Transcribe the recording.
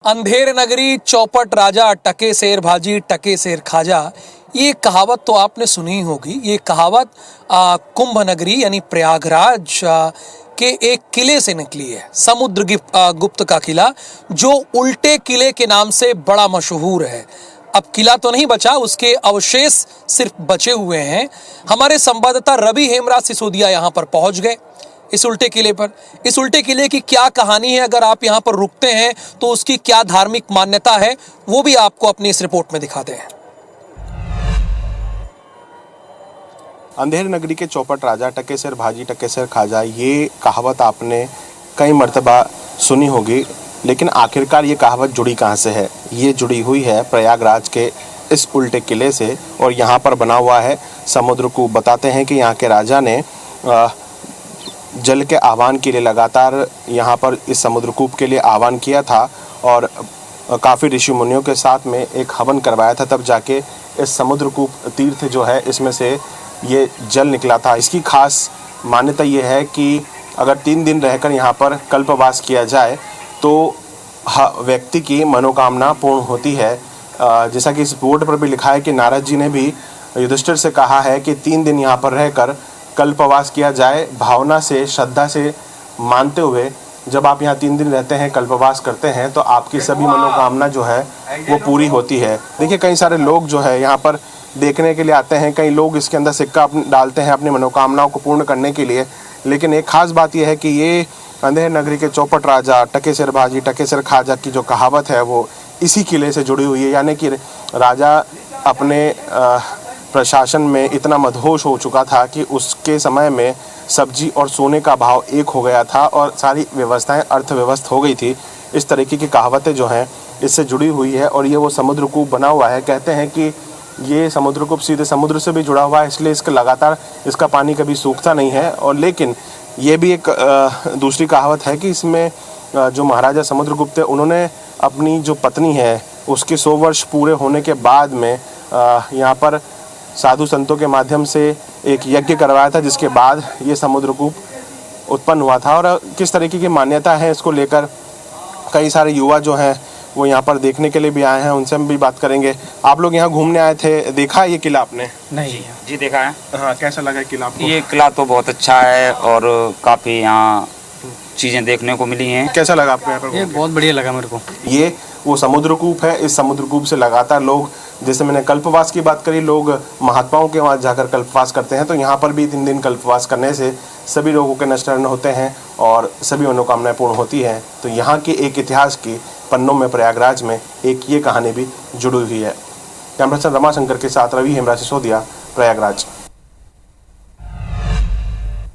अंधेर नगरी चौपट राजा टके शेर भाजी टके शेर खाजा। ये कहावत तो आपने सुनी होगी। ये कहावत कुंभ नगरी यानी प्रयागराज के एक किले से निकली है, समुद्र गुप्त का किला, जो उल्टे किले के नाम से बड़ा मशहूर है। अब किला तो नहीं बचा, उसके अवशेष सिर्फ बचे हुए हैं। हमारे संवाददाता रवि हेमराज सिसोदिया यहाँ पर पहुंच गए इस उल्टे किले पर। इस उल्टे किले की क्या कहानी है, अगर आप यहाँ पर रुकते हैं तो उसकी क्या धार्मिक मान्यता है, वो भी आपको अपनी इस रिपोर्ट में दिखाते हैं। अंधेर नगरी के चौपट राजा टके शेर भाजी टके शेर खाजा, ये कहावत आपने कई मर्तबा सुनी होगी, लेकिन आखिरकार ये कहावत जुड़ी कहाँ से है? ये जुड़ी हुई है प्रयागराज के इस उल्टे किले से, और यहाँ पर बना हुआ है समुद्र कूप। बताते हैं कि यहाँ के राजा ने जल के आह्वान के लिए लगातार यहाँ पर इस समुद्र कूप के लिए आह्वान किया था, और काफ़ी ऋषि मुनियों के साथ में एक हवन करवाया था, तब जाके इस समुद्र कूप तीर्थ जो है इसमें से ये जल निकला था। इसकी खास मान्यता ये है कि अगर 3 दिन रहकर यहाँ पर कल्पवास किया जाए तो व्यक्ति की मनोकामना पूर्ण होती है। जैसा कि इस बोर्ड पर भी लिखा है कि नारद जी ने भी युधिष्ठिर से कहा है कि 3 दिन यहाँ पर रहकर कल्पवास किया जाए, भावना से, श्रद्धा से मानते हुए। जब आप यहाँ 3 दिन रहते हैं, कल्पवास करते हैं, तो आपकी सभी मनोकामना जो है वो पूरी होती है। देखिए, कई सारे लोग जो है यहाँ पर देखने के लिए आते हैं, कई लोग इसके अंदर सिक्का डालते हैं अपनी मनोकामनाओं को पूर्ण करने के लिए। लेकिन एक खास बात यह है कि ये अंधेर नगरी के चौपट राजा टके शेर भाजी टके शेर खाजा की जो कहावत है वो इसी किले से जुड़ी हुई है। यानी कि राजा अपने प्रशासन में इतना मदहोश हो चुका था कि उसके समय में सब्जी और सोने का भाव एक हो गया था और सारी व्यवस्थाएं अर्थव्यवस्था हो गई थी। इस तरीके की कहावतें जो हैं इससे जुड़ी हुई है, और ये वो समुद्र कूप बना हुआ है। कहते हैं कि ये समुद्र कूप सीधे समुद्र से भी जुड़ा हुआ है, इसलिए इसका लगातार इसका पानी कभी सूखता नहीं है। और लेकिन ये भी एक दूसरी कहावत है कि इसमें जो महाराजा समुद्रगुप्त है, उन्होंने अपनी जो पत्नी है उसके 100 वर्ष पूरे होने के बाद में यहाँ पर साधु संतों के माध्यम से एक यज्ञ करवाया था, जिसके बाद ये समुद्रकूप उत्पन्न हुआ था। और किस तरीके की मान्यता है इसको लेकर कई सारे युवा जो हैं वो यहाँ पर देखने के लिए भी आए हैं, उनसे हम भी बात करेंगे। आप लोग यहाँ घूमने आए थे, देखा ये किला आपने? नहीं जी, देखा है। हाँ, कैसा लगा किला आपको? ये किला तो बहुत अच्छा है और काफ़ी यहाँ चीज़ें देखने को मिली हैं। कैसा लगा आपको यहाँ पर? ये बहुत बढ़िया लगा मेरे को। ये वो समुद्रकूप है। इस समुद्रकूप से लगातार लोग, जैसे मैंने कल्पवास की बात करी, लोग महात्माओं के वहाँ जाकर कल्पवास करते हैं, तो यहाँ पर भी 3 दिन कल्पवास करने से सभी लोगों के नष्ट होते हैं और सभी मनोकामनाएं पूर्ण होती हैं। तो यहाँ के एक इतिहास की पन्नों में प्रयागराज में एक ये कहानी भी जुड़ी हुई है। कैमरा पर्सन रमाशंकर के साथ रवि हेमराज सिसोदिया, प्रयागराज।